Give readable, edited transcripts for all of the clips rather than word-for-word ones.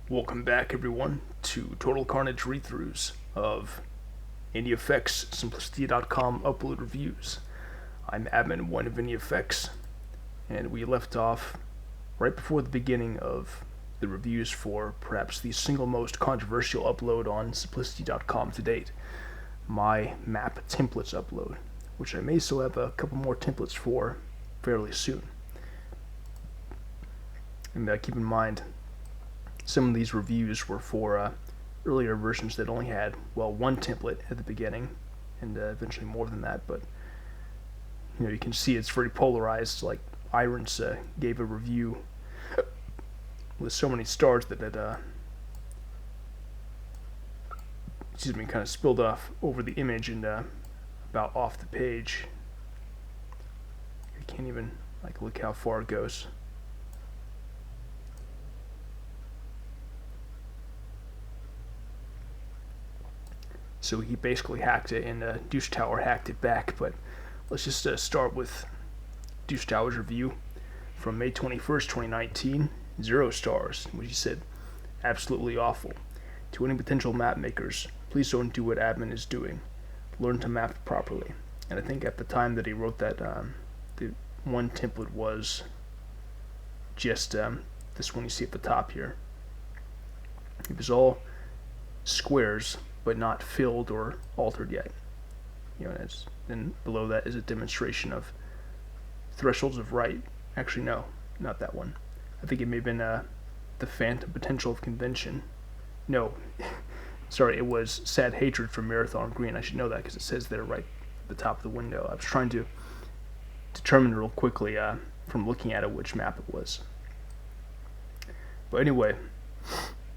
Welcome back, everyone, to Total Carnage Readthroughs of NEFX Simplicity.com upload reviews. I'm admin 1 of NEFX, and we left off right before the beginning of the reviews for perhaps the single most controversial upload on Simplicity.com to date, my map templates upload, which I may still have a couple more templates for fairly soon. And keep in mind, some of these reviews were for earlier versions that only had, well, one template at the beginning, and eventually more than that, but you can see it's very polarized. Like Irons gave a review with so many stars that it kind of spilled off over the image and about off the page. You can't even look how far it goes. So he basically hacked it, and Douchetower hacked it back. But let's just start with Douchetower's review from May 21st, 2019. 0 stars, which he said, absolutely awful. To any potential map makers, please don't do what admin is doing. Learn to map properly. And I think at the time that he wrote that, the one template was just this one you see at the top here. It was all squares, but not filled or altered yet. And below that is a demonstration of thresholds of right. Actually, no, not that one. I think it may have been the phantom potential of convention. No, sorry, it was sad hatred for Marathon Green. I should know that because it says there right at the top of the window. I was trying to determine real quickly from looking at it which map it was. But anyway,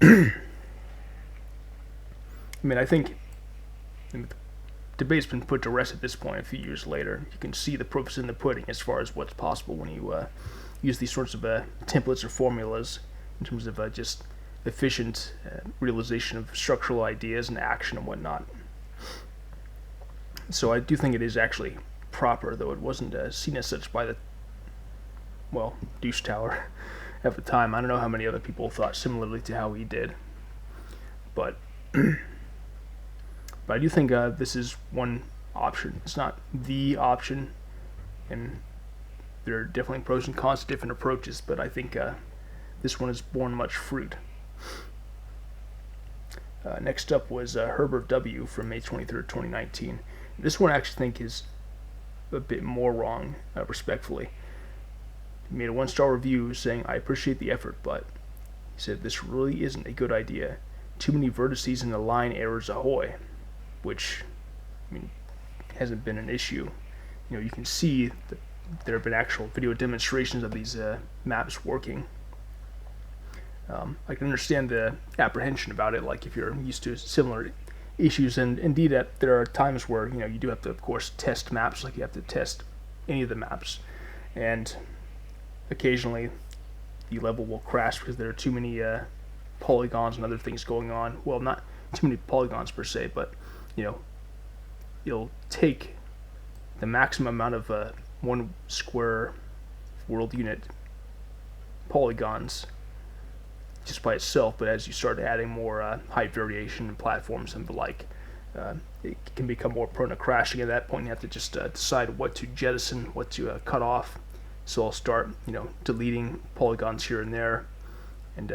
I think the debate's been put to rest at this point a few years later. You can see the proof is in the pudding as far as what's possible when you use these sorts of templates or formulas in terms of just efficient realization of structural ideas and action and whatnot. So I do think it is actually proper, though it wasn't seen as such by the, Douchetower at the time. I don't know how many other people thought similarly to how he did. But I do think this is one option. It's not the option, and there are definitely pros and cons to different approaches, but I think this one has borne much fruit. Next up was Herbert W. from May 23rd, 2019. This one I actually think is a bit more wrong, respectfully. He made a 1-star review saying, I appreciate the effort, but he said this really isn't a good idea. Too many vertices and align errors ahoy. Which, hasn't been an issue. You can see that there have been actual video demonstrations of these maps working. I can understand the apprehension about it, like if you're used to similar issues, and indeed there are times where you do have to, of course, test maps, like you have to test any of the maps, and occasionally the level will crash because there are too many polygons and other things going on. Well, not too many polygons per se, but you'll take the maximum amount of one square world unit polygons just by itself, but as you start adding more height variation and platforms and the like, it can become more prone to crashing. At that point, you have to just decide what to jettison, what to cut off. So I'll start, deleting polygons here and there, and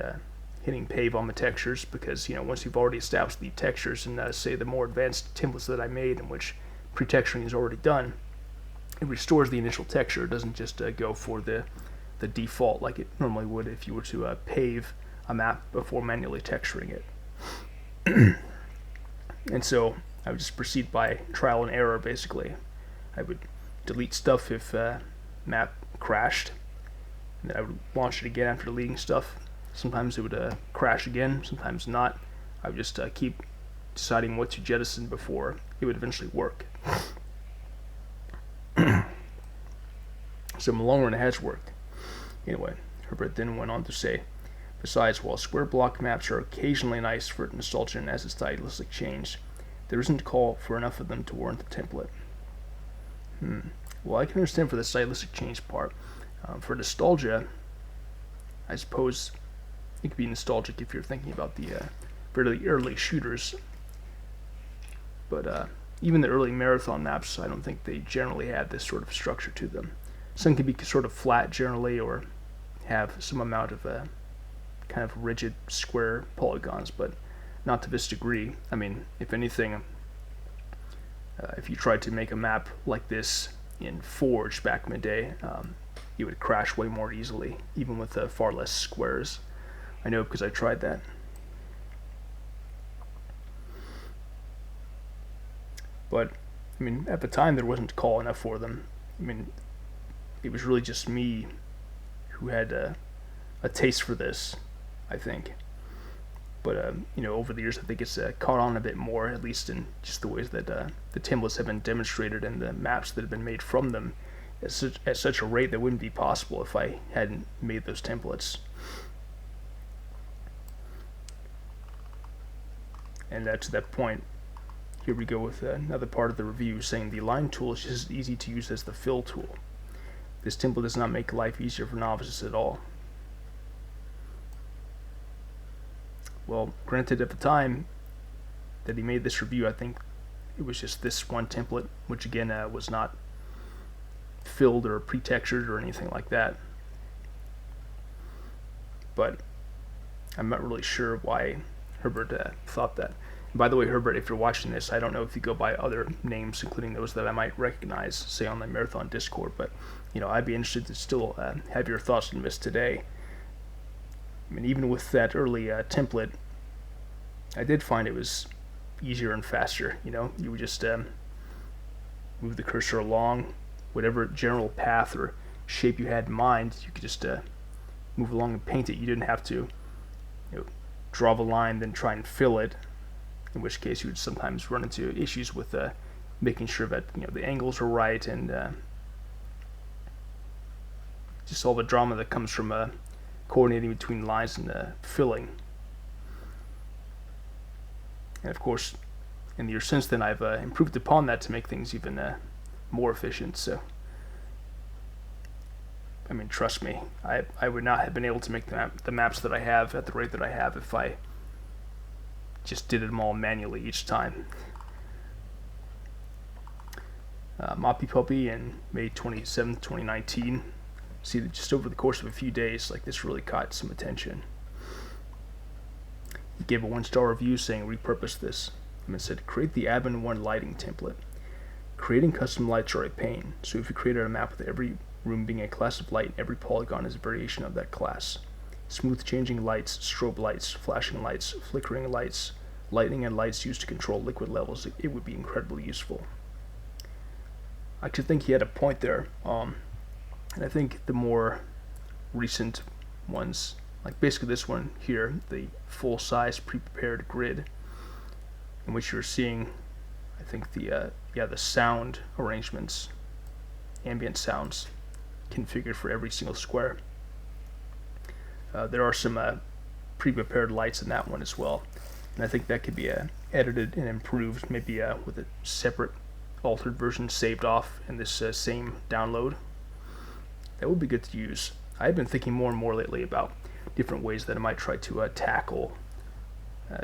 hitting pave on the textures, because once you've already established the textures and say the more advanced templates that I made in which pre-texturing is already done, it restores the initial texture. It doesn't just go for the default like it normally would if you were to pave a map before manually texturing it. And so I would just proceed by trial and error. Basically, I would delete stuff if map crashed, and then I would launch it again after deleting stuff. Sometimes it would crash again, sometimes not. I would just keep deciding what to jettison before it would eventually work. So in the long run it has worked. Anyway, Herbert then went on to say, besides, while square block maps are occasionally nice for nostalgia and as a stylistic change, there isn't a call for enough of them to warrant the template. Well, I can understand for the stylistic change part. For nostalgia, I suppose it could be nostalgic if you're thinking about the really early shooters. But even the early marathon maps, I don't think they generally had this sort of structure to them. Some can be sort of flat generally, or have some amount of kind of rigid square polygons, but not to this degree. I mean, if anything, if you tried to make a map like this in Forge back in the day, it would crash way more easily, even with far less squares. I know because I tried that. But, I mean, at the time there wasn't call enough for them. I mean, it was really just me who had a taste for this, I think. But, over the years I think it's caught on a bit more, at least in just the ways that the templates have been demonstrated and the maps that have been made from them at such a rate that wouldn't be possible if I hadn't made those templates. And to that point, here we go with another part of the review saying the line tool is just as easy to use as the fill tool. This template does not make life easier for novices at all. Well, granted, at the time that he made this review, I think it was just this one template, which again was not filled or pre-textured or anything like that. But I'm not really sure why Herbert thought that. And by the way, Herbert, if you're watching this, I don't know if you go by other names, including those that I might recognize, say on the Marathon Discord, but I'd be interested to still have your thoughts on this today. I mean, even with that early template, I did find it was easier and faster. You would just move the cursor along, whatever general path or shape you had in mind, you could just move along and paint it. You didn't have to draw the line, then try and fill it, in which case you would sometimes run into issues with making sure that the angles are right, and just all the drama that comes from coordinating between lines and filling. And of course, in the years since then, I've improved upon that to make things even more efficient. So, I mean, trust me, I would not have been able to make the maps that I have at the rate that I have if I just did them all manually each time. Moppy Puppy in May 27th, 2019. See that just over the course of a few days, like, this really caught some attention. He gave a 1-star review saying repurpose this, and it said create the admin 1 lighting template. Creating custom lights are a pain, so if you created a map with every room being a class of light, every polygon is a variation of that class. Smooth changing lights, strobe lights, flashing lights, flickering lights, lightning and lights used to control liquid levels, it would be incredibly useful. I actually think he had a point there. And I think the more recent ones, like basically this one here, the full-size pre-prepared grid, in which you're seeing, I think the sound arrangements, ambient sounds, configured for every single square. There are some pre-prepared lights in that one as well, and I think that could be edited and improved, maybe with a separate altered version saved off in this same download. That would be good to use. I've been thinking more and more lately about different ways that I might try to tackle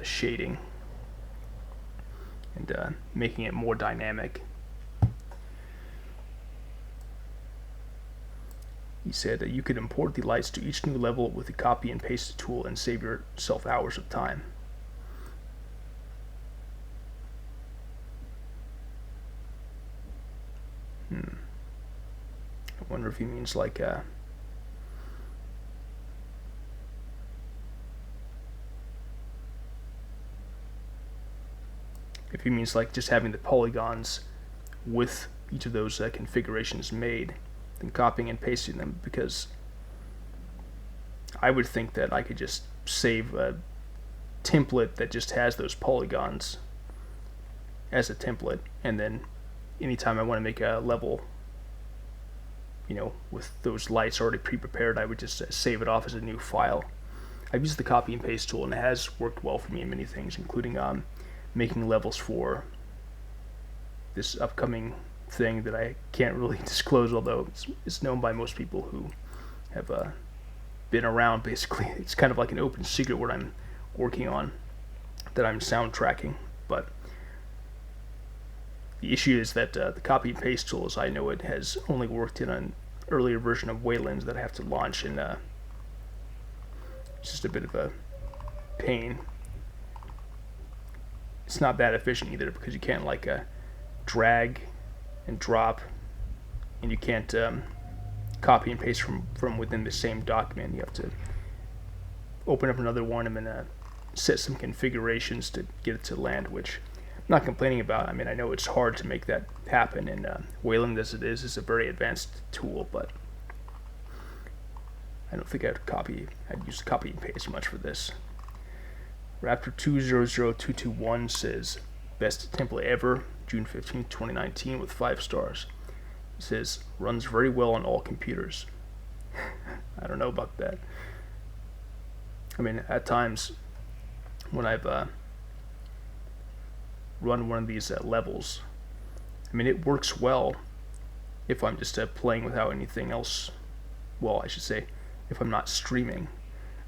shading and making it more dynamic. He said that you could import the lights to each new level with the copy and paste tool and save yourself hours of time. I wonder if he means like if he means like just having the polygons with each of those configurations made, then copying and pasting them, because I would think that I could just save a template that just has those polygons as a template, and then anytime I want to make a level with those lights already pre-prepared, I would just save it off as a new file. I've used the copy and paste tool, and it has worked well for me in many things, including making levels for this upcoming thing that I can't really disclose, although it's known by most people who have been around, basically. It's kind of like an open secret what I'm working on, that I'm soundtracking. But the issue is that the copy and paste tool, as I know it, has only worked in an earlier version of Wayland that I have to launch, and it's just a bit of a pain. It's not that efficient either, because you can't like drag and drop, and you can't copy and paste from within the same document. You have to open up another one and then set some configurations to get it to land, which I'm not complaining about. I mean, I know it's hard to make that happen, and Wayland as it is a very advanced tool, but I don't think I'd use copy and paste much for this. Raptor 200221 says, best template ever, June 15, 2019, with 5 stars. It says, runs very well on all computers. I don't know about that. I mean, at times when I've run one of these levels, I mean, it works well if I'm just playing without anything else. Well, I should say, if I'm not streaming.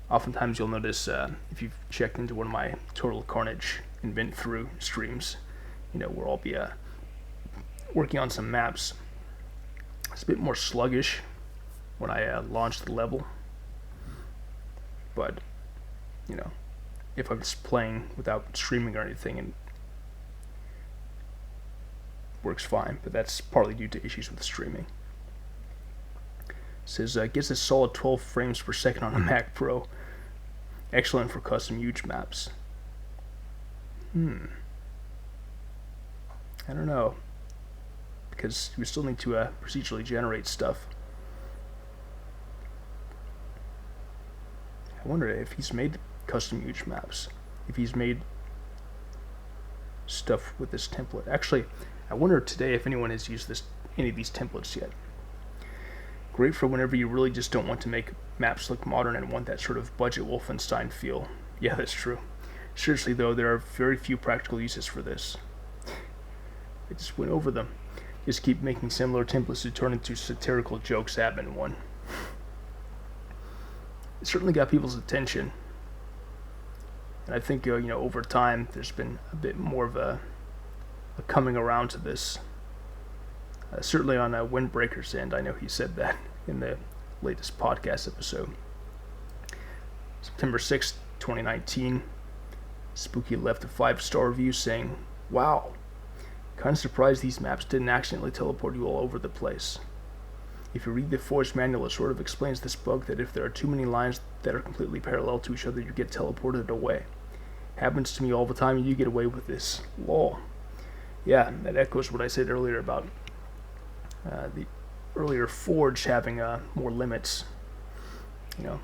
Oftentimes you'll notice, if you've checked into one of my Total Carnage Readthrough streams, where I'll be working on some maps, it's a bit more sluggish when I launch the level. But, if I'm just playing without streaming or anything, and works fine, but that's partly due to issues with streaming. It says, gets a solid 12 frames per second on a Mac Pro. Excellent for custom huge maps. I don't know, because we still need to procedurally generate stuff. I wonder if he's made custom huge maps, if he's made stuff with this template. Actually, I wonder today if anyone has used any of these templates yet. Great for whenever you really just don't want to make maps look modern and want that sort of budget Wolfenstein feel. Yeah, that's true. Seriously though, there are very few practical uses for this. I just went over them. Just keep making similar templates to turn into satirical jokes, admin one. It certainly got people's attention. And I think, over time, there's been a bit more of a coming around to this. Certainly on Windbreaker's end, I know he said that in the latest podcast episode. September 6th, 2019, Spooky left a 5-star review saying, wow, kind of surprised these maps didn't accidentally teleport you all over the place. If you read the Forge manual, it sort of explains this bug that if there are too many lines that are completely parallel to each other, you get teleported away. Happens to me all the time, and you get away with this. Lol. Yeah, that echoes what I said earlier about the earlier Forge having more limits. I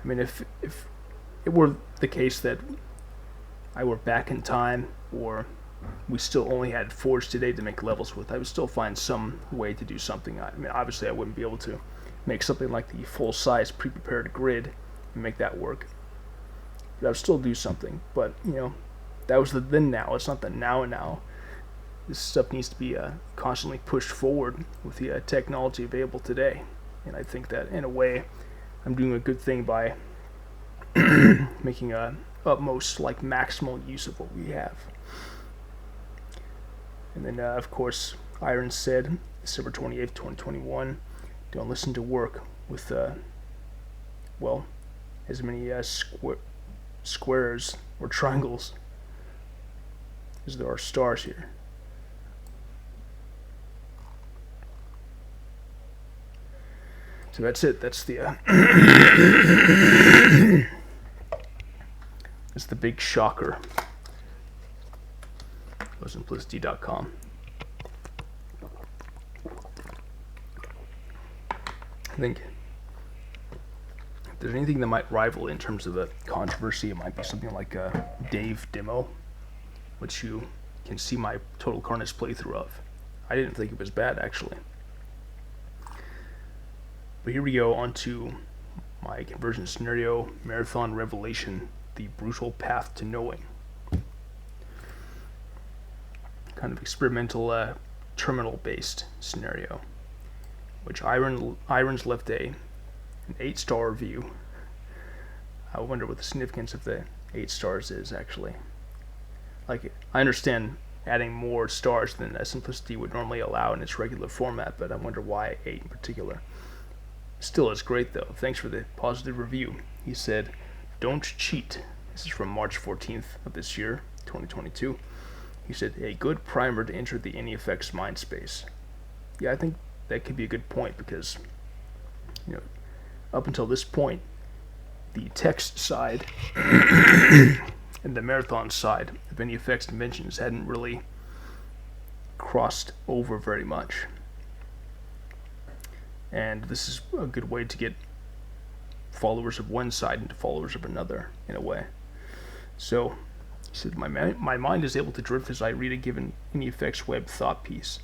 mean, if it were the case that I were back in time, or we still only had Forge today to make levels with, I would still find some way to do something. I mean, obviously I wouldn't be able to make something like the full-size pre-prepared grid and make that work, but I would still do something. But that was the then now. It's not the now. This stuff needs to be constantly pushed forward with the technology available today, and I think that in a way I'm doing a good thing by making a utmost maximal use of what we have. And then of course Iron said, December 28th, 2021, don't listen to work with as many squares or triangles as there are stars here. So that's it. That's the that's the big shocker. Simplicity.com. I think if there's anything that might rival in terms of a controversy, it might be something like a Dave demo, which you can see my Total Carnage playthrough of. I didn't think it was bad, actually. But here we go on to my conversion scenario, Marathon Revelation, the brutal path to knowing. Kind of experimental terminal-based scenario, which Irons left an 8-star review. I wonder what the significance of the 8 stars is, actually. Like, I understand adding more stars than Simplicity would normally allow in its regular format, but I wonder why 8 in particular. Still, it's great, though. Thanks for the positive review. He said, "Don't cheat." This is from March 14th of this year, 2022. He said, "A good primer to enter the NEFX mind space." Yeah, I think that could be a good point, because, up until this point, the text side and the marathon side of NEFX dimensions hadn't really crossed over very much. And this is a good way to get followers of one side into followers of another, in a way. So, he said, my mind is able to drift as I read a given NEFX web thought piece,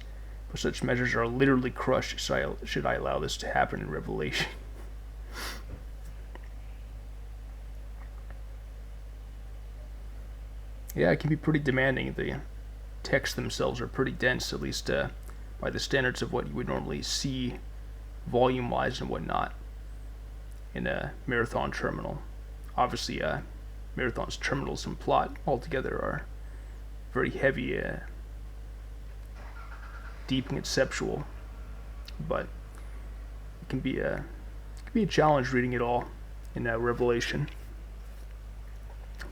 but such measures are literally crushed should I allow this to happen in Revelation. Yeah, it can be pretty demanding. The texts themselves are pretty dense, at least by the standards of what you would normally see volume-wise and whatnot in a Marathon terminal. Obviously, Marathon's terminals and plot altogether are very heavy, deep and conceptual, but it can be a challenge reading it all in Revelation.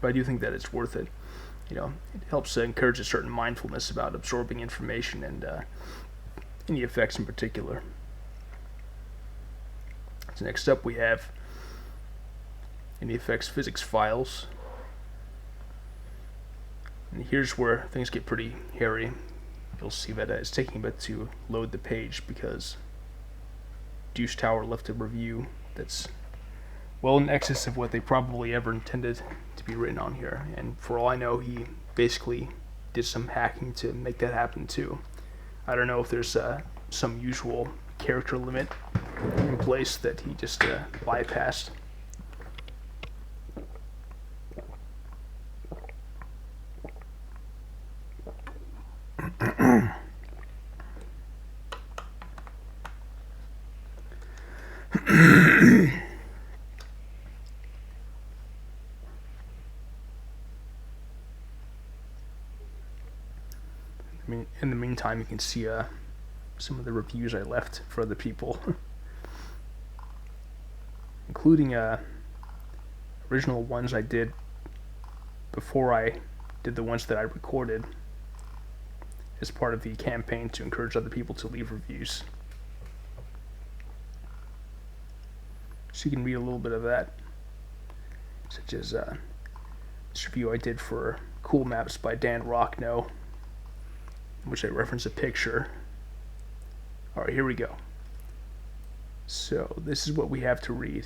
But I do think that it's worth it. It helps encourage a certain mindfulness about absorbing information and any effects in particular. So next up we have NEFX physics files. And here's where things get pretty hairy. You'll see that it's taking a bit to load the page because Douchetower left a review that's well in excess of what they probably ever intended to be written on here. And for all I know, he basically did some hacking to make that happen too. I don't know if there's some usual character limit in place that he just bypassed. I mean, in the meantime, you can see some of the reviews I left for other people, including original ones I did before I did the ones that I recorded as part of the campaign to encourage other people to leave reviews. So you can read a little bit of that, such as this review I did for Cool Maps by Dan Rockno, in which I reference a picture. Alright, here we go. So this is what we have to read.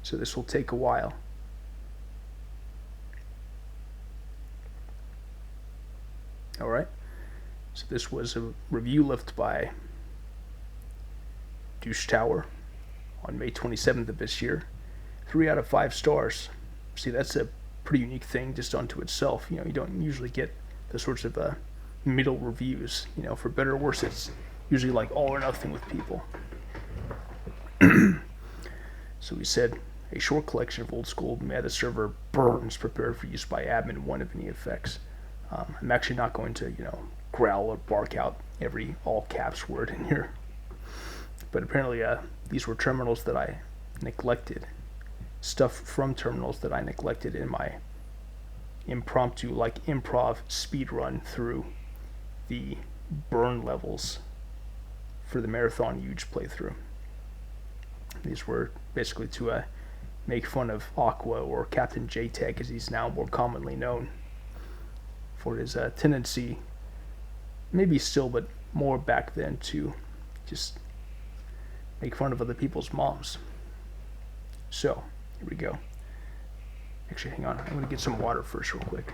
So this will take a while. Alright, so this was a review left by Douchetower on May 27th of this year. 3 out of 5 stars. See, that's a pretty unique thing just unto itself. You don't usually get the sorts of middle reviews. For better or worse, it's usually like all or nothing with people. So he said, a short collection of old school meta server burns prepared for use by admin 1 of NEFX. I'm actually not going to, growl or bark out every all caps word in here. But apparently these were terminals that I neglected. Stuff from terminals that I neglected in my impromptu, improv speed run through the burn levels for the Marathon Huge playthrough. These were basically to make fun of Aqua, or Captain JTech as he's now more commonly known, for his tendency, maybe still, but more back then, to just make fun of other people's moms. So, here we go. Actually, hang on. I'm going to get some water first real quick.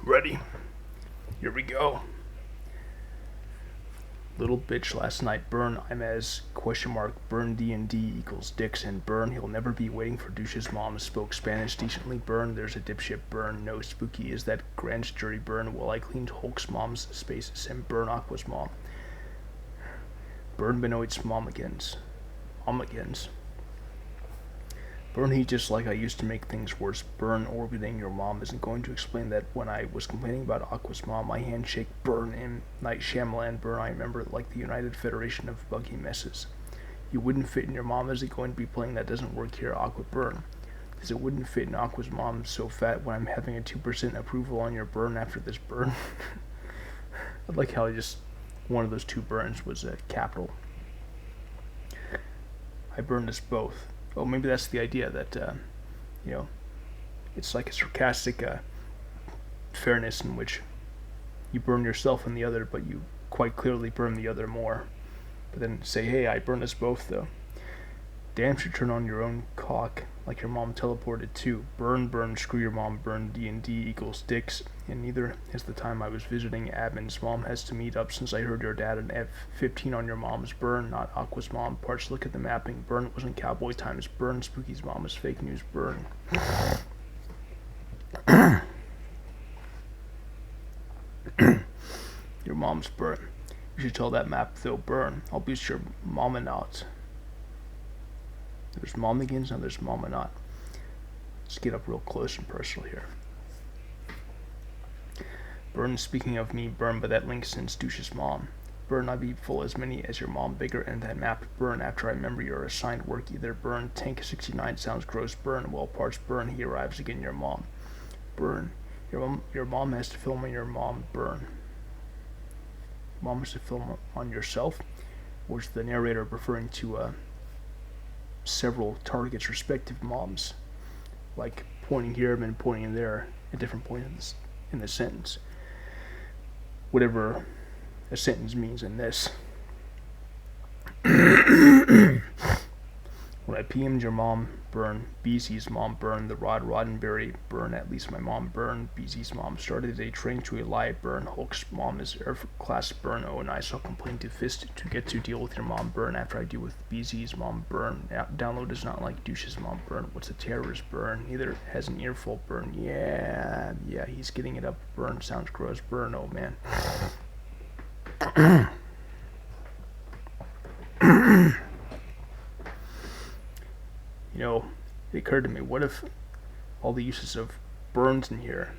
Ready? Here we go. Little bitch last night, burn, I'm as, burn D&D equals dicks, and burn, he'll never be waiting for douche's mom, spoke Spanish decently, burn, there's a dipshit, burn, no spooky is that grand jury, burn, well I cleaned Hulk's mom's spaces, and burn Aqua's mom. Burn Benoit's momagins. Burn, he just like I used to make things worse. Burn, orbiting your mom isn't going to explain that when I was complaining about Aqua's mom, my handshake, burn, in Night Shyamalan, burn, I remember like the United Federation of Buggy Messes. You wouldn't fit in your mom, is it going to be playing that doesn't work here, Aqua, burn. Because it wouldn't fit in Aqua's mom so fat when I'm having a 2% approval on your burn after this burn. I like how just one of those two burns was a capital. I burned us both. Oh, maybe that's the idea that, it's like a sarcastic fairness in which you burn yourself and the other, but you quite clearly burn the other more. But then say, hey, I burned us both, though. Damn should turn on your own cock, like your mom teleported too. Burn, screw your mom, burn, D&D equals dicks. And neither is the time I was visiting Admin's mom has to meet up since I heard your dad an F-15 on your mom's burn, not Aqua's mom. Parts, look at the mapping. Burn wasn't cowboy times. Burn, Spooky's mom is fake news. Burn. Your mom's burn. You should tell that map though, burn. I'll boost your mama not. There's momigins and there's mama not. Let's get up real close and personal here. Burn, speaking of me, burn, but that link since douche's mom. Burn, I be full as many as your mom, bigger, and that map. Burn, after I remember your assigned work either. Burn, tank 69 sounds gross. Burn, well parts. Burn, he arrives again. Your mom. Burn, your mom has to film on your mom. Burn. Mom has to film on yourself. Was the narrator referring to several targets' respective moms, like pointing here and then pointing there at different points in the sentence? Whatever a sentence means in this. When I PM'd your mom, burn. BZ's mom, burn. The Roddenberry, burn. At least my mom, burn. BZ's mom started a train to a lie, burn. Hulk's mom is Air Class, burn. Oh, and I shall complain to Fist to get to deal with your mom, burn. After I deal with BZ's mom, burn. Download is not like douche's mom, burn. What's a terrorist, burn? Neither has an earful, burn. Yeah, he's getting it up, burn. Sounds gross, burn. Oh, man. It occurred to me, what if all the uses of burns in here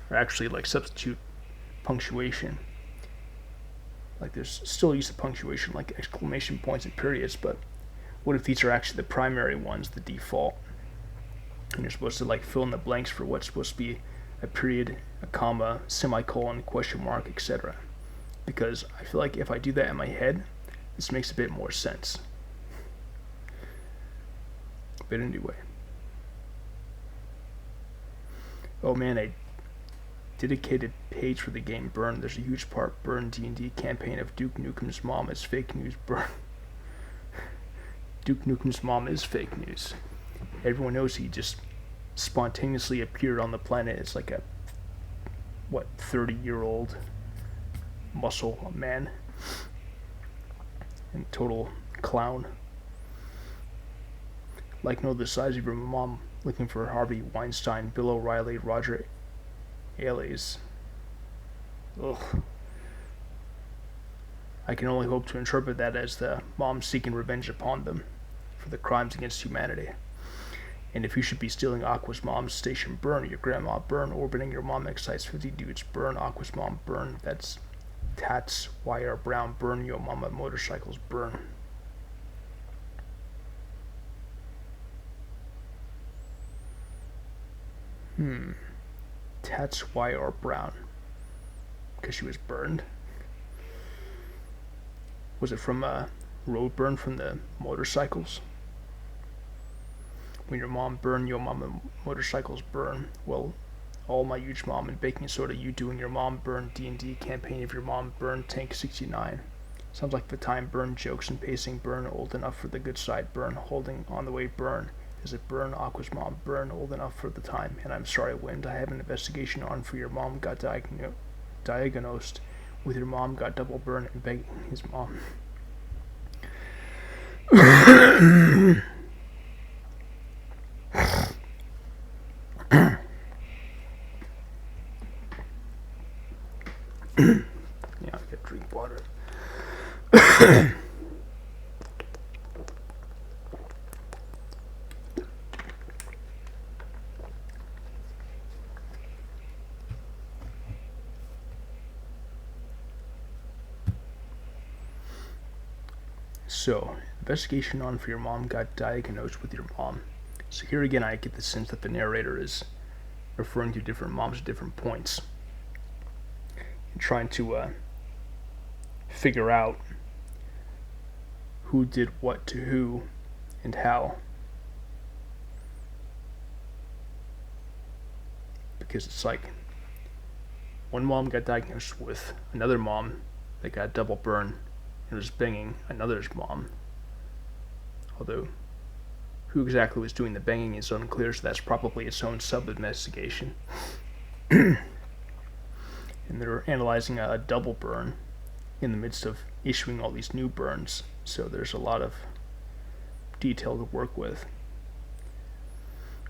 are actually like substitute punctuation? Like there's still use of punctuation, like exclamation points and periods, but what if these are actually the primary ones, the default? And you're supposed to like fill in the blanks for what's supposed to be a period, a comma, semicolon, question mark, etc. Because I feel like if I do that in my head, this makes a bit more sense. But anyway. Oh man, a dedicated page for the game Burn. There's a huge part, Burn D&D campaign of Duke Nukem's mom is fake news. Burn. Duke Nukem's mom is fake news. Everyone knows he just spontaneously appeared on the planet as like a 30-year-old muscle man and total clown. Like no the size of your mom looking for Harvey Weinstein, Bill O'Reilly, Roger Ailes. Ugh. I can only hope to interpret that as the mom seeking revenge upon them for the crimes against humanity. And if you should be stealing Aqua's mom's station, burn. Your grandma, burn. Orbiting your mom excites 50 dudes, burn. Aqua's mom, burn. That's Tats Y.R. Brown, burn. Yo mama motorcycles, burn. Tats Y.R. Brown. Because she was burned? Was it from road burn from the motorcycles? When your mom burn, your mama motorcycles burn. Well, all my huge mom and baking soda, you doing your mom burn. D&D campaign of your mom burn. Tank 69. Sounds like the time burn. Jokes and pacing burn. Old enough for the good side burn. Holding on the way burn. Is it burn? Aqua's mom, burn, old enough for the time. And I'm sorry, Wind. I have an investigation on for your mom got diagnosed with your mom got double burn and begging his mom. Yeah, I gotta drink water. So, investigation on for your mom got diagnosed with your mom. So here again, I get the sense that the narrator is referring to different moms at different points and trying to figure out who did what to who and how. Because it's like one mom got diagnosed with another mom that got double burn and was banging another's mom. Although who exactly was doing the banging is unclear, so that's probably its own sub-investigation. And they're analyzing a double burn in the midst of issuing all these new burns, so there's a lot of detail to work with.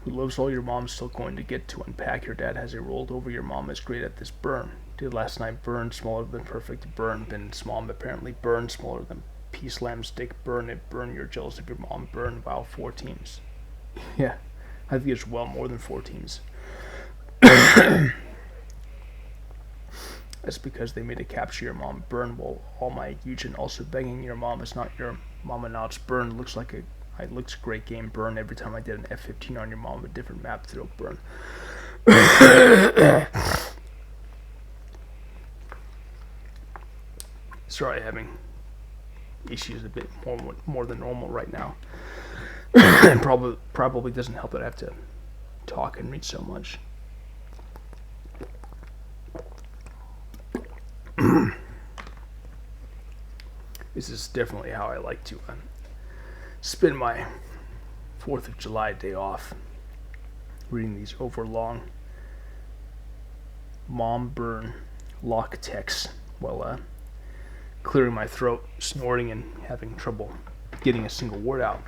Who loves all your mom's still going to get to unpack. Your dad has a rolled over your mom is great at this burn. Did last night burn smaller than perfect burn. Ben's mom apparently burn smaller than Peace Lamb stick burn it burn. You're jealous of your mom burn. Wow, 4 teams. Yeah, I think it's well more than 4 teams. That's because they made a capture your mom burn while all my Eugen also banging your mom is not your mama not's burn. Looks like it looks a great game burn. Every time I did an F-15 on your mom, a different map throw burn. Sorry, having issues a bit more than normal right now. And probably doesn't help that I have to talk and read so much. This is definitely how I like to spend my 4th of July day off, reading these overlong mom burn lock texts while clearing my throat, snorting, and having trouble getting a single word out.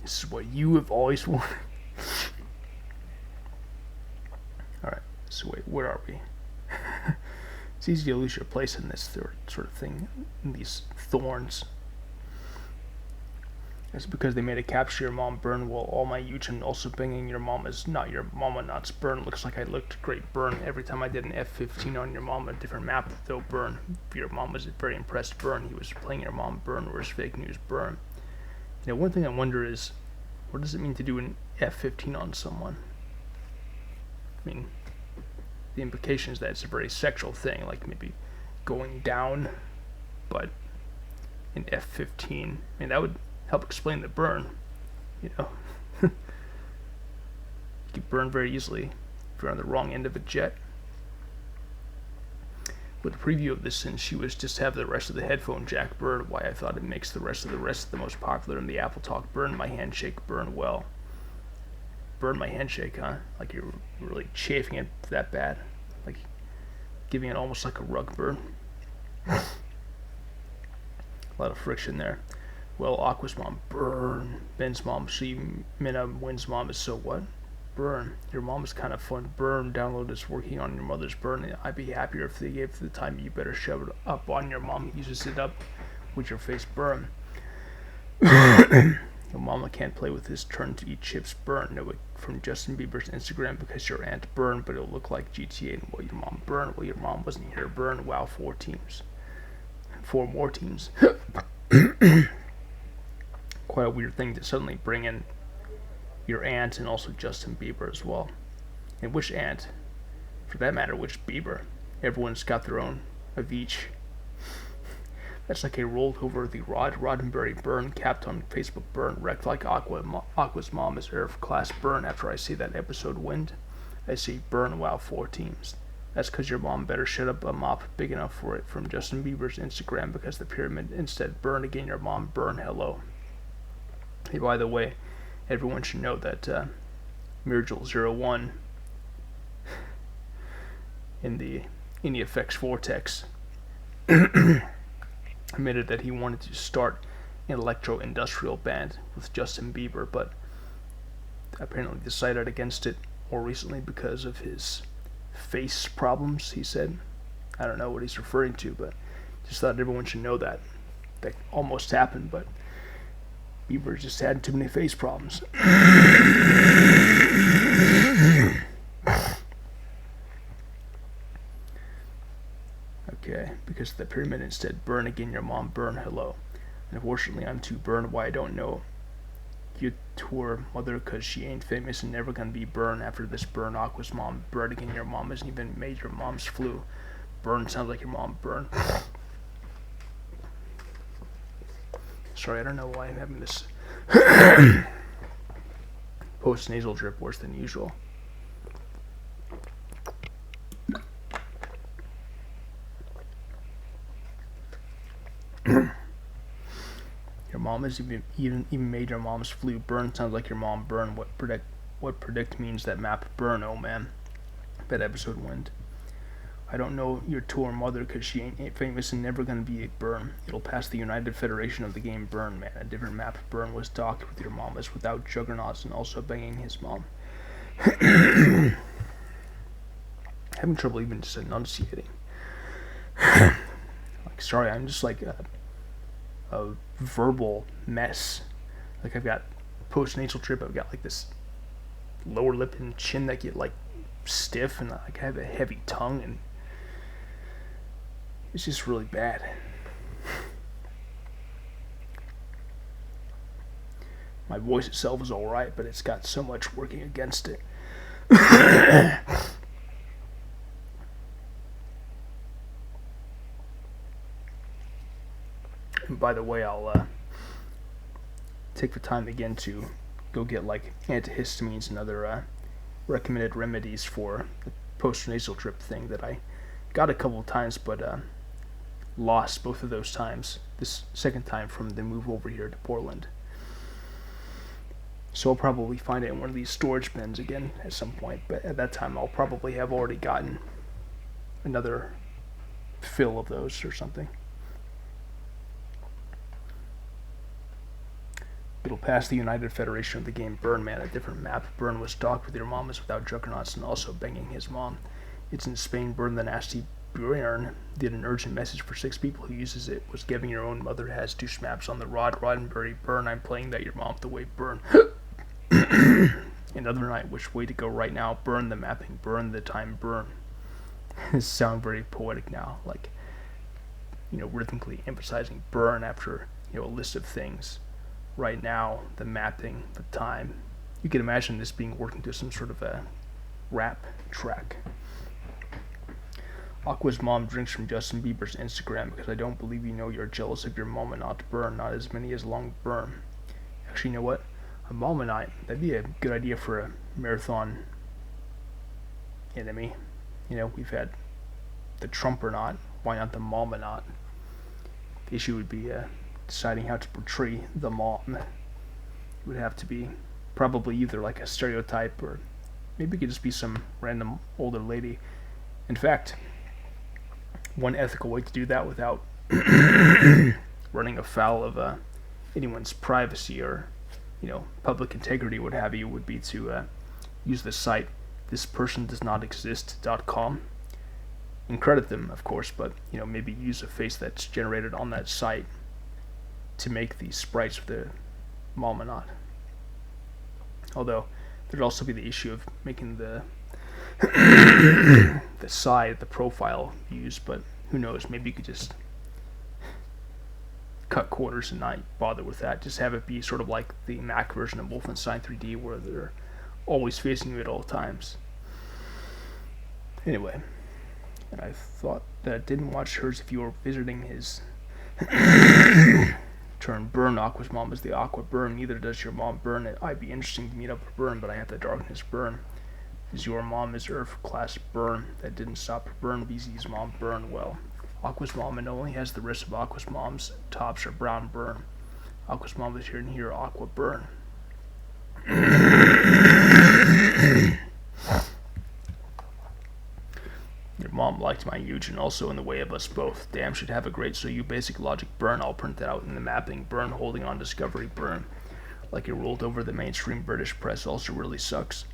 This is what you have always wanted. Alright, so wait, where are we? It's easy to lose your place in this sort of thing, in these thorns. That's because they made a capture your mom burn while all my Eugen also banging your mom is not your mama not's burn. Looks like I looked great burn. Every time I did an F-15 on your mom, a different map though burn. Your mom was very impressed burn. He was playing your mom burn or his fake news burn. You know, one thing I wonder is, what does it mean to do an F-15 on someone? I mean, the implication is that it's a very sexual thing, like maybe going down, but an F-15, I mean, that would help explain the burn, you know. You can burn very easily if you're on the wrong end of a jet. With a preview of this, since she was just have the rest of the headphone jack burn, why I thought it makes the rest the most popular in the Apple Talk. Burn my handshake, burn well. Burn my handshake, huh? Like you're really chafing it that bad, like giving it almost like a rug burn. A lot of friction there. Well, Aqua's mom, burn. Ben's mom, see, Minna, Wynn's mom is so what? Burn. Your mom is kind of fun. Burn. Download is working on your mother's burn. I'd be happier if they gave the time. You better shove it up on your mom. Uses it up with your face. Burn. Your mama can't play with his turn to eat chips. Burn. No, from Justin Bieber's Instagram because your aunt burn, but it'll look like GTA. And well, your mom burn. Well, your mom wasn't here. Burn. Wow, 4 teams. 4 more teams. Quite a weird thing to suddenly bring in your aunt and also Justin Bieber as well. And which aunt? For that matter, which Bieber? Everyone's got their own of each. That's like a rolled over the Roddenberry burn, capped on Facebook burn, wrecked like Aqua's mom is Earth class burn. After I see that episode Wind, I see burn wow 4 teams. That's because your mom better shut up a mop big enough for it from Justin Bieber's Instagram because the pyramid instead burn again your mom burn hello. Hey, by the way, everyone should know that Mirgil01 in the NEFX Vortex admitted that he wanted to start an electro-industrial band with Justin Bieber, but apparently decided against it more recently because of his face problems, he said. I don't know what he's referring to, but just thought everyone should know that. That almost happened, but Bieber just had too many face problems. Okay, because the pyramid instead burn again your mom burn hello. And unfortunately I'm too burned why I don't know you to her mother cause she ain't famous and never gonna be burned after this burn Aqua's mom burn again your mom hasn't even made your mom's flu. Burn sounds like your mom burn. Sorry, I don't know why I'm having this post-nasal drip worse than usual. Your mom has even made your mom's flu. Burn sounds like your mom burn. What predict means that map burn, oh man. That episode went. I don't know your tour mother cause she ain't famous and never gonna be a burn. It'll pass the United Federation of the game burn, man. A different map burn was docked with your mom as without juggernauts and also banging his mom. Having trouble even just enunciating. Like, sorry, I'm just like a verbal mess. Like I've got post-nasal drip, I've got like this lower lip and chin that get like stiff, and like I have a heavy tongue, and it's just really bad. My voice itself is alright, but it's got so much working against it. And by the way, I'll take the time again to go get like antihistamines and other recommended remedies for the post-nasal drip thing that I got a couple of times, but lost both of those times. This second time from the move over here to Portland. So I'll probably find it in one of these storage bins again at some point, but at that time I'll probably have already gotten another fill of those or something. It'll pass the United Federation of the game burn, man. A different map. Burn was docked with your mom is without juggernauts and also banging his mom. It's in Spain. Burn the nasty Bjorn did an urgent message for 6 people who uses it. Was giving your own mother has douche maps on the rod. Roddenberry burn. I'm playing that your mom the way burn. Another night. Which way to go right now? Burn the mapping. Burn the time. Burn. This sound very poetic now. Like, you know, rhythmically emphasizing burn after, you know, a list of things. Right now, the mapping, the time. You can imagine this being worked into some sort of a rap track. Aqua's mom drinks from Justin Bieber's Instagram because I don't believe you know you're jealous of your mom and not to burn, not as many as long burn. Actually, you know what? A mom and I, that'd be a good idea for a marathon enemy. You know, we've had the Trump or not. Why not the mom or not? The issue would be deciding how to portray the mom. It would have to be probably either like a stereotype or maybe it could just be some random older lady. In fact, one ethical way to do that without running afoul of anyone's privacy or, you know, public integrity, what have you, would be to use the site thispersondoesnotexist.com and credit them, of course, but, you know, maybe use a face that's generated on that site to make the sprites of the mom and not. Although there'd also be the issue of making the the side, the profile views, but who knows, maybe you could just cut corners and not bother with that. Just have it be sort of like the Mac version of Wolfenstein 3D where they're always facing you at all times. Anyway, and I thought that I didn't watch hers if you were visiting his turn. Burn Aqua's mom is the Aqua burn. Neither does your mom burn. It might be interesting to meet up with Burn, but I have the darkness burn. Is your mom is Earth class burn. That didn't stop burn. BZ's mom burn well. Aqua's mom and only has the rest of Aqua's mom's tops are brown burn. Aqua's mom is here and here Aqua burn. Your mom liked my Eugen also in the way of us both. Damn should have a great so you basic logic burn. I'll print that out in the mapping burn holding on discovery burn. Like it rolled over the mainstream British press also really sucks.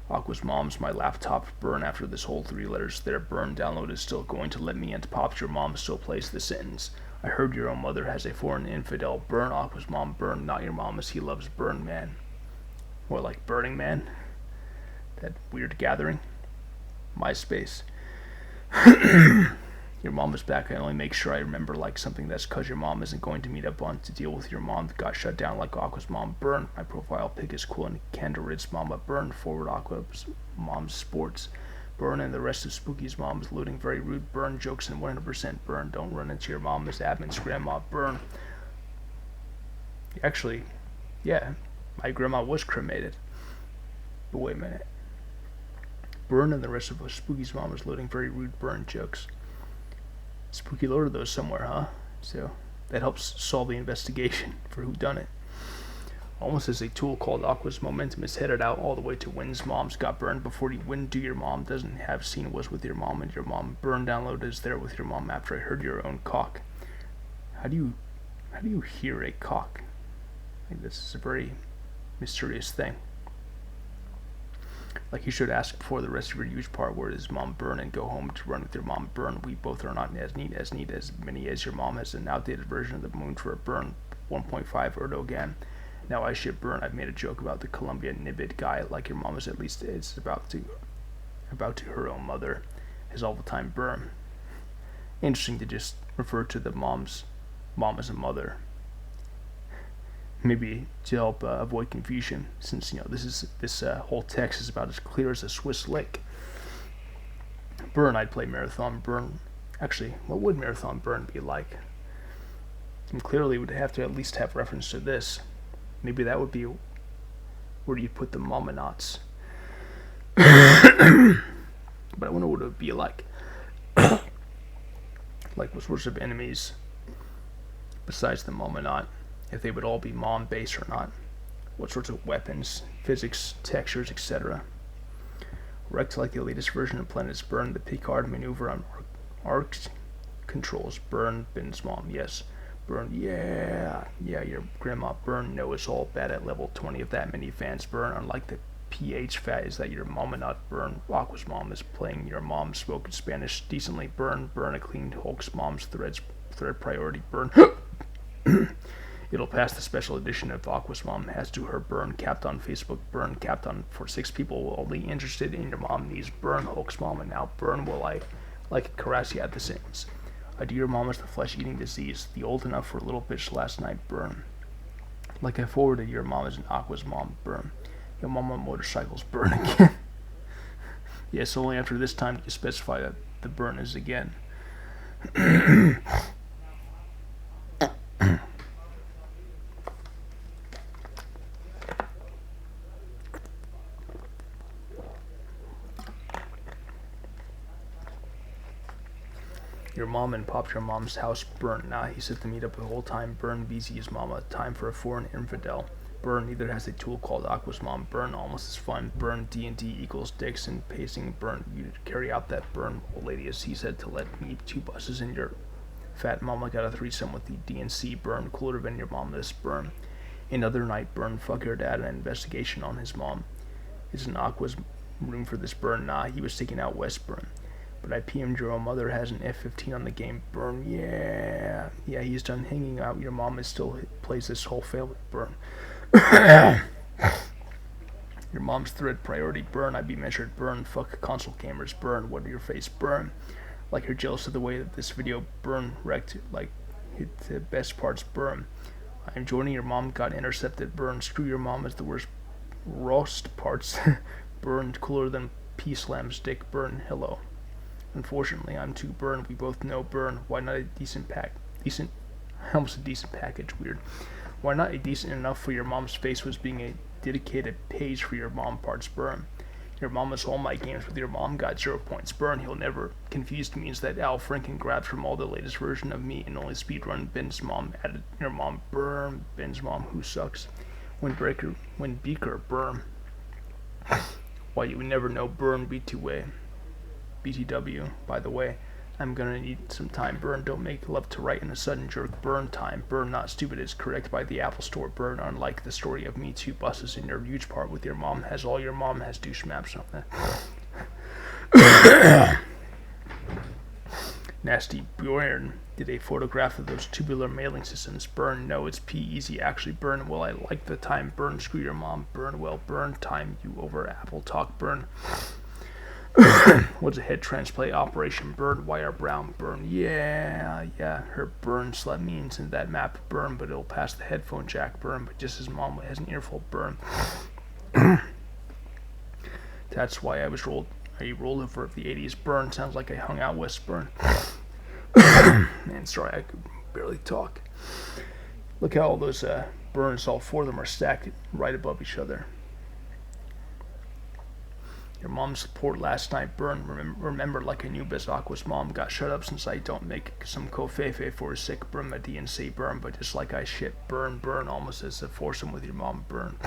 Aqua's mom's my laptop burn after this whole 3 letters there burn download is still going to let me and pops your mom still plays the sentence. I heard your own mother has a foreign infidel burn Aqua's mom burn not your mom as he loves burn man. More like Burning Man. That weird gathering. MySpace. Your mom is back. I only make sure I remember like something that's cause your mom isn't going to meet up on to deal with your mom that got shut down like Aqua's mom burn. My profile pic is cool and Candarid's mama burn forward Aqua's mom's sports burn and the rest of Spooky's mom's looting very rude burn jokes and 100% burn. Don't run into your mom as admin's grandma burn. Actually, yeah, my grandma was cremated. But wait a minute. Burn and the rest of Spooky's mom is loading very rude burn jokes. Spooky loaded those somewhere, huh? So that helps solve the investigation for who done it. Almost as a tool called Aqua's momentum is headed out all the way to Wynn's mom's got burned before he went to your mom doesn't have seen was with your mom and your mom burn download is there with your mom after I heard your own cock. How do you hear a cock? I think this is a very mysterious thing. Like you should ask before the rest of your huge part where does mom burn and go home to run with your mom burn. We both are not as neat as many as your mom has an outdated version of the moon for a burn 1.5 Erdogan. Now I shit burn. I've made a joke about the Columbia Nibbit guy like your mom is at least is about to her own mother has all the time burn. Interesting to just refer to the mom as a mother. Maybe to help avoid confusion, since this whole text is about as clear as a Swiss lake. Burn, I'd play Marathon Burn. Actually, what would Marathon Burn be like? And clearly, would have to at least have reference to this. Maybe that would be where do you put the Momonauts? But I wonder what it would be like. Like what sorts of enemies besides the Momonaut? If they would all be mom-based or not, what sorts of weapons, physics, textures, etc. Wrecked like the latest version of Planet's Burn, the Picard maneuver on arcs controls. Burn, Ben's mom, yes. Burn, yeah, your grandma Burn, no, it's all bad at level 20 of that many fans Burn, unlike the PH fat is that your mama not Burn. Aqua's mom is playing your mom spoken Spanish decently Burn a clean Hulk's mom's thread priority Burn. It'll pass the special edition of Aqua's mom has to her Burn capped on Facebook Burn capped on for 6 people only interested in your mom needs Burn Hulk's mom and now Burn will I like Karasi at the sentence. I do your mom as the flesh-eating disease, the old enough for a little bitch last night Burn. Like I forwarded your mom as an Aqua's mom Burn. Your mom on motorcycles Burn again. Yes, only after this time do you specify that the Burn is again. Your mom and popped your mom's house Burn. Nah, he said to meet up the whole time. Burn BZ's mama. Time for a foreign infidel. Burn neither has a tool called Aqua's mom. Burn almost as fun. Burn D&D equals dicks and pacing. Burn you carry out that Burn old lady as he said to let me 2 buses in your fat mama got a threesome with the DNC Burn cooler than your mom this Burn. Another night Burn fuck your dad an investigation on his mom. Is an Aqua's room for this Burn? Nah, he was taking out West Burn. But I PM'd your own mother has an F-15 on the game Burn. Yeah, he's done hanging out. Your mom is still plays this whole failed Burn. Your mom's thread priority Burn. I be measured Burn. Fuck console gamers Burn. What are your face Burn? Like you're jealous of the way that this video Burn wrecked. Like hit the best parts Burn. I'm joining your mom got intercepted Burn. Screw your mom is the worst roast parts. Burn cooler than P-Slam's dick Burn. Hello. Unfortunately, I'm too Burn. We both know Burn. Why not a decent almost a decent package, weird. Why not a decent enough for your mom's face was being a dedicated page for your mom parts Burn. Your mom is all my games with your mom got 0 points. Burn, he'll never. Confused means that Al Franken grabbed from all the latest version of me and only speedrun Ben's mom added your mom. Burn, Ben's mom who sucks. When Beaker, burn. Why you would never know, burn B2way. BTW, by the way. I'm gonna need some time. Burn, don't make love to right in a sudden jerk. Burn time. Burn, not stupid is correct by the Apple Store. Burn, unlike the story of Me Too buses in your huge part with your mom, has all your mom has douche maps on that. Nasty Bjorn did a photograph of those tubular mailing systems. Burn, no, it's P easy. Actually, burn, well, I like the time. Burn, screw your mom. Burn, well, burn time. You over Apple talk. Burn. What's a head transplant operation? Burn, wire brown. Burn, yeah, her burn slut means in that map. Burn, but it'll pass the headphone jack. Burn, but just his mom has an earful. Burn. That's why I was rolled. I rolled over of the 80s. Burn, sounds like I hung out with. Burn. Man, sorry, I could barely talk. Look how all those burns, all four of them are stacked right above each other. Your mom's support last night. Burn, remember like I knew Aqua's mom got shut up since I don't make some kofefe for a sick. Burn, my DNC. Burn, but just like I shit. Burn, almost as a foursome with your mom. Burn.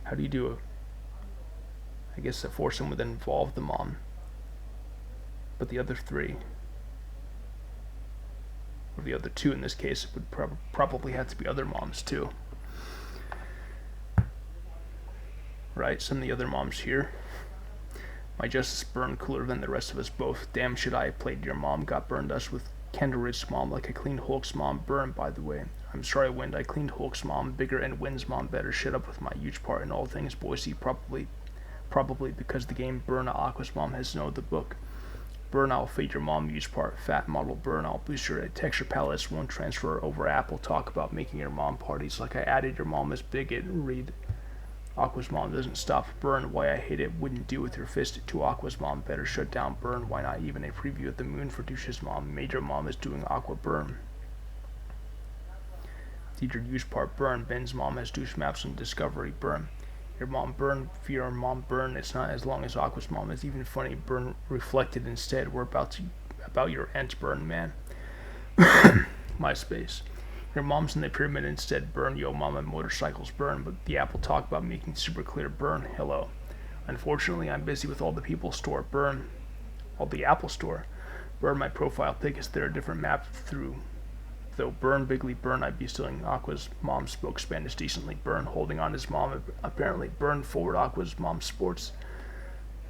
How do you do it? I guess a foursome would involve the mom. But the other three, or the other two in this case, would probably have to be other moms too. Right, some of the other moms here. My justice burned cooler than the rest of us both. Damn should I have played your mom, got burned us with Kenderidge's mom like I cleaned Hulk's mom. Burn, by the way. I'm sorry, Wind, I cleaned Hulk's mom bigger and Wind's mom better. Shut up with my huge part in all things Boise, probably because the game Burn Aqua's mom has known the book. Burn, I'll fade your mom huge part. Fat model. Burn, I'll boost your texture palettes. Won't transfer over Apple. Talk about making your mom parties like I added your mom as bigot. Read. Aqua's mom doesn't stop. Burn, why I hate it. Wouldn't do with your fist to Aqua's mom. Better shut down. Burn, why not even a preview of the moon for Douche's mom. Major mom is doing Aqua. Burn. Teacher huge part. Burn, Ben's mom has douche maps on Discovery. Burn. Your mom. Burn, for your mom. Burn, it's not as long as Aqua's mom. It's even funny. Burn, reflected instead. We're about your aunt. Burn, man. MySpace. Your mom's in the pyramid instead. Burn, yo mama motorcycles. Burn, but the Apple talk about making super clear. Burn, hello. Unfortunately, I'm busy with all the people store. Burn, all the Apple store. Burn, my profile pic is there a different map through. Though burn, bigly burn, I'd be stealing Aqua's mom spoke Spanish decently. Burn, holding on his mom apparently. Burn, forward Aqua's mom sports.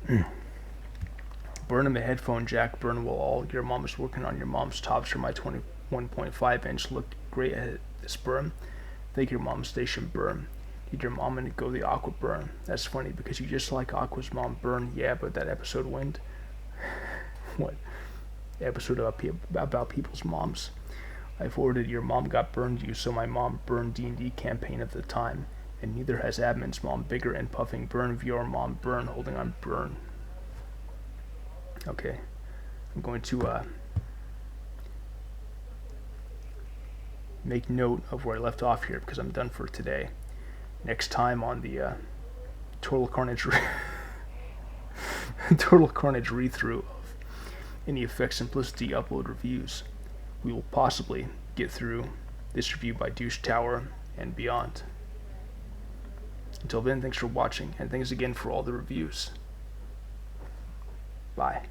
Burn him a headphone jack. Burn, well, all your mom is working on your mom's tops for my 21.5 inch. Look great at this. Burn. Thank your mom station. Burn. Did your mom and go the Aqua. Burn. That's funny because you just like Aqua's mom. Burn. Yeah, but that episode went. What? Episode about people's moms. I forwarded your mom got burned you, so my mom burned D&D campaign at the time, and neither has admin's mom. Bigger and puffing. Burn, your mom. Burn, holding on. Burn. Okay, I'm going to make note of where I left off here because I'm done for today. Next time on the Total Carnage Readthrough of NEFX Simplicity upload reviews, we will possibly get through this review by Douchetower and beyond. Until then, thanks for watching, and thanks again for all the reviews. Bye.